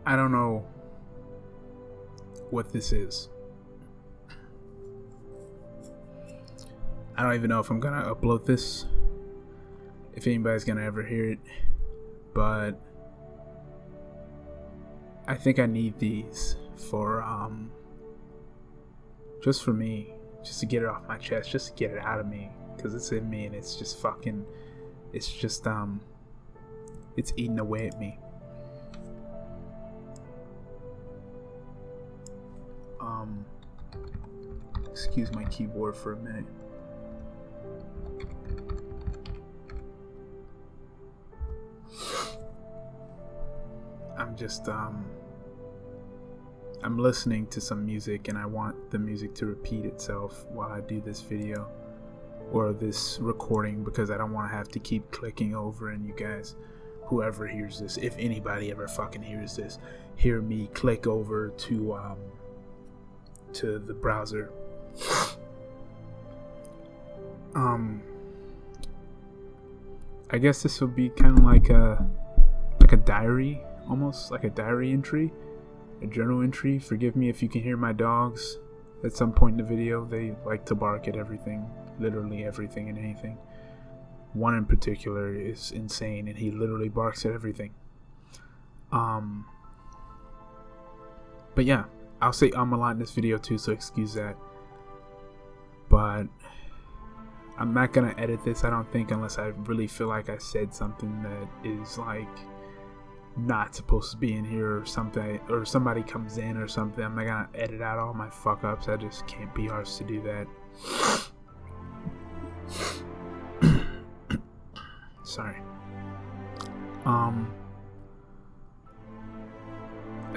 I don't know what this is. I don't even know if I'm gonna upload this, if anybody's gonna ever hear it, but I think I need these for just for me, just to get it off my chest, just to get it out of me, because it's in me and it's just fucking, it's just it's eating away at me. Excuse my keyboard for a minute. I'm just I'm listening to some music and I want the music to repeat itself while I do this video or this recording, because I don't want to have to keep clicking over, and you guys, whoever hears this, if anybody ever fucking hears this, hear me click over to the browser. I guess this will be kind of like a diary, almost like a diary entry, a journal entry. Forgive me if you can hear my dogs at some point in the video. They like to bark at everything, literally everything and anything. One in particular is insane, and he literally barks at everything. But yeah, I'll say a lot in this video too, so excuse that. But I'm not gonna edit this, I don't think, unless I really feel like I said something that is like not supposed to be in here or something, or somebody comes in or something. I'm not gonna edit out all my fuck ups. I just can't be arsed to do that. Sorry.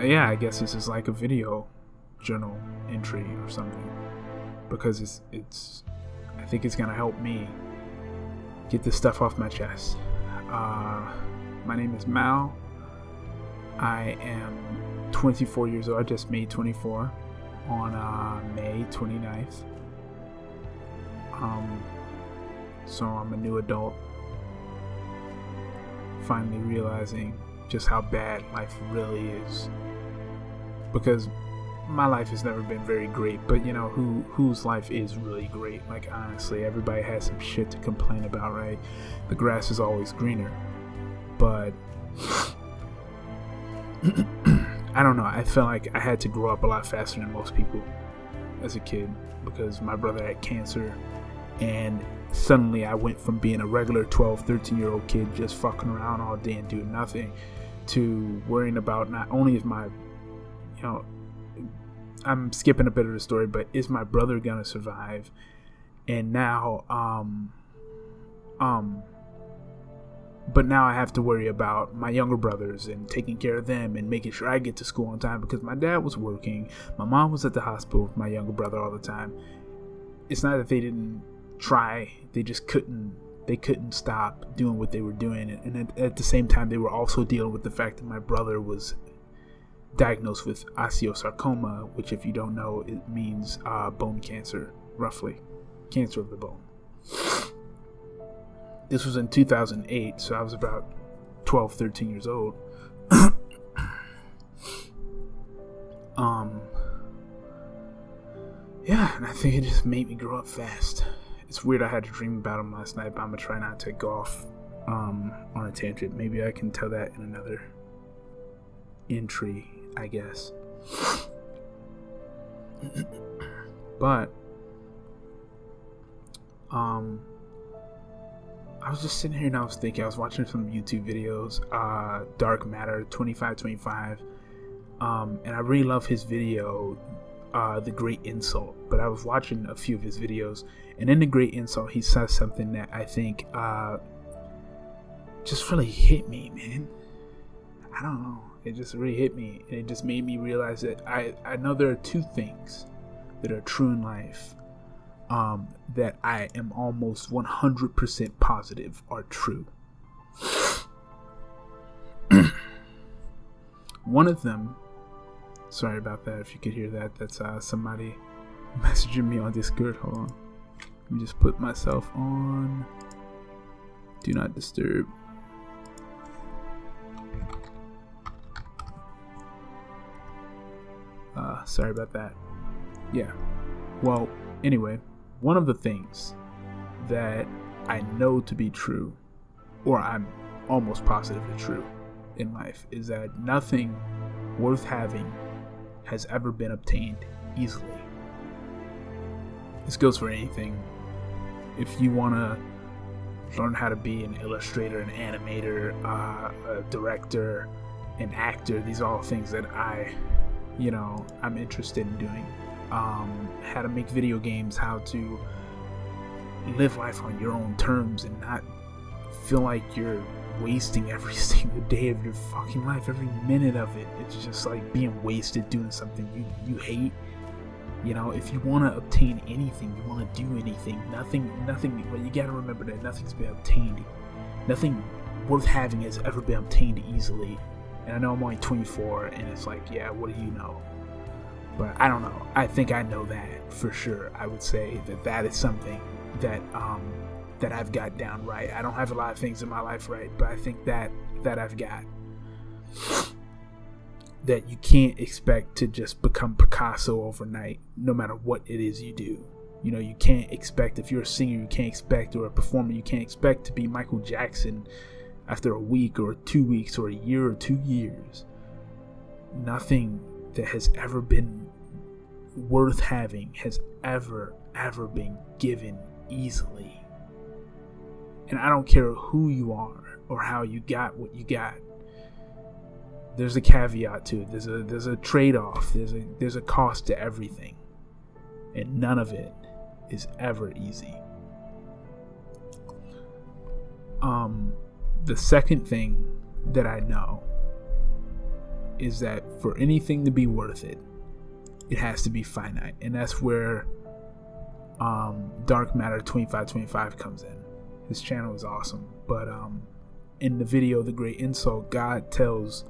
Yeah, I guess this is like a video journal entry or something, because it's I think it's gonna help me get this stuff off my chest. My name is Mal. I am 24 years old. I just made 24 on May 29th. So I'm a new adult, finally realizing just how bad life really is, because my life has never been very great, but you know whose life is really great? Like, honestly, everybody has some shit to complain about, right? The grass is always greener, but I don't know, I felt like I had to grow up a lot faster than most people as a kid, because my brother had cancer, and suddenly I went from being a regular 12-13-year-old kid just fucking around all day and doing nothing, to worrying about not only is my, you know, I'm skipping a bit of the story, but is my brother gonna survive? And now, but now I have to worry about my younger brothers and taking care of them and making sure I get to school on time, because my dad was working, my mom was at the hospital with my younger brother all the time. It's not that they didn't try, they just couldn't stop doing what they were doing, and at the same time they were also dealing with the fact that my brother was diagnosed with osteosarcoma, which, if you don't know, it means bone cancer, roughly, cancer of the bone. This was in 2008, so I was about 12-13 years old. Yeah, and I think it just made me grow up fast. It's weird, I had a dream about him last night, but I'm gonna try not to go off on a tangent. Maybe I can tell that in another entry, I guess. But I was just sitting here and I was thinking, I was watching some YouTube videos, Dark Matter 2525, and I really love his video, The Great Insult. But I was watching a few of his videos, and in The Great Insult he says something that I think just really hit me, man. I don't know, it just really hit me, and it just made me realize that I know there are two things that are true in life, that I am almost 100% positive are true. One of them, sorry about that if you could hear that, that's somebody messaging me on Discord. Hold on, let me just put myself on Do Not Disturb. Sorry about that. Yeah. Well, anyway, one of the things that I know to be true, or I'm almost positively true in life, is that nothing worth having has ever been obtained easily. This goes for anything. If you want to learn how to be an illustrator, an animator, a director, an actor, these are all things that I'm interested in doing. How to make video games, how to live life on your own terms and not feel like you're wasting every single day of your fucking life, every minute of it. It's just like being wasted doing something you hate. If you want to obtain anything, you want to do anything, nothing, well, you got to remember that nothing's been obtained. Nothing worth having has ever been obtained easily. And I know I'm only 24, and it's like, yeah, what do you know? But I don't know. I think I know that for sure. I would say that is something that I've got down right. I don't have a lot of things in my life right, but I think that I've got. That you can't expect to just become Picasso overnight, no matter what it is you do. You can't expect, if you're a singer, you can't expect, or a performer, you can't expect to be Michael Jackson after a week or 2 weeks or a year or 2 years. Nothing that has ever been worth having has ever been given easily. And I don't care who you are or how you got what you got. There's a caveat to it. There's a trade-off. There's a cost to everything. And none of it is ever easy. The second thing that I know is that for anything to be worth it, it has to be finite. And that's where Dark Matter 2525 comes in. His channel is awesome. But in the video, The Great Insult, God tells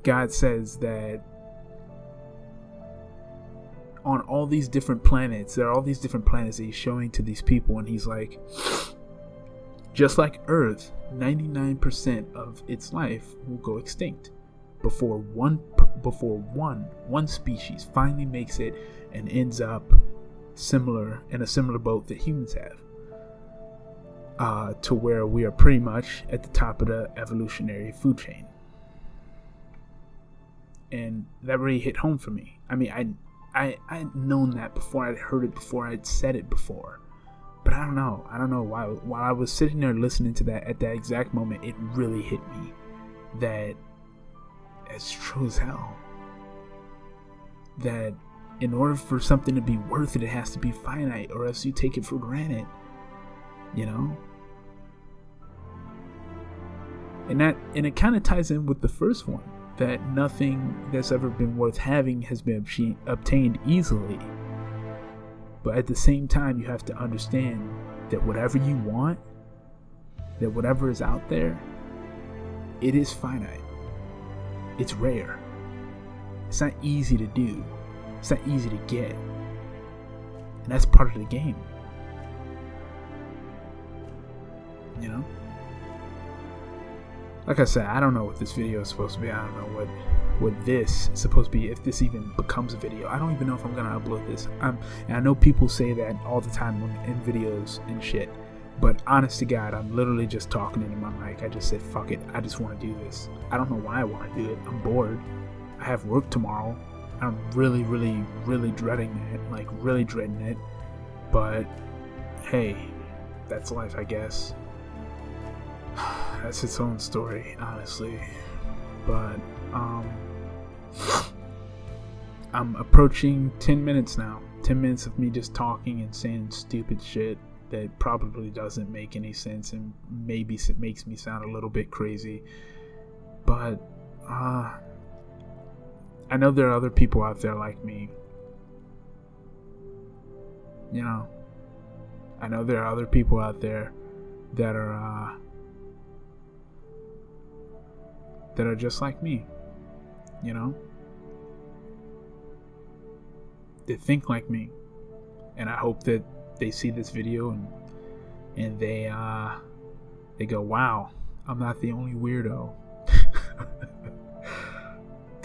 God says that on all these different planets, there are all these different planets that he's showing to these people, and he's like, just like Earth, 99% of its life will go extinct before one species finally makes it and ends up in a similar boat that humans have. To where we are pretty much at the top of the evolutionary food chain. And that really hit home for me. I mean, I'd known that before, I'd heard it before, I'd said it before. But I don't know why. While I was sitting there listening to that at that exact moment, it really hit me that it's true as hell. That in order for something to be worth it, it has to be finite, or else you take it for granted. And it kind of ties in with the first one, that nothing that's ever been worth having has been obtained easily. But at the same time, you have to understand that whatever you want, that whatever is out there, it is finite. It's rare. It's not easy to do. It's not easy to get. And that's part of the game. Like I said, I don't know what this video is supposed to be. I don't know what this is supposed to be, if this even becomes a video. I don't even know if I'm going to upload this. And I know people say that all the time in videos and shit. But honest to God, I'm literally just talking into my mic. I just said, fuck it. I just want to do this. I don't know why I want to do it. I'm bored. I have work tomorrow. I'm really, really, really dreading it. Like, really dreading it. But, hey, that's life, I guess. That's its own story, honestly. But I'm approaching 10 minutes now. 10 minutes of me just talking and saying stupid shit that probably doesn't make any sense, and maybe it makes me sound a little bit crazy. But I know there are other people out there like me. I know there are other people out there that are just like me. They think like me, and I hope that they see this video and they go, wow, I'm not the only weirdo.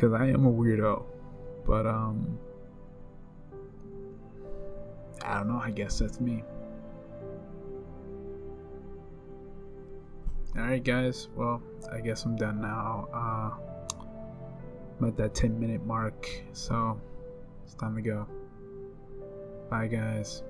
because I am a weirdo. But I don't know, I guess that's me. Alright guys, well, I guess I'm done now. I'm at that 10-minute mark, so it's time to go. Bye guys.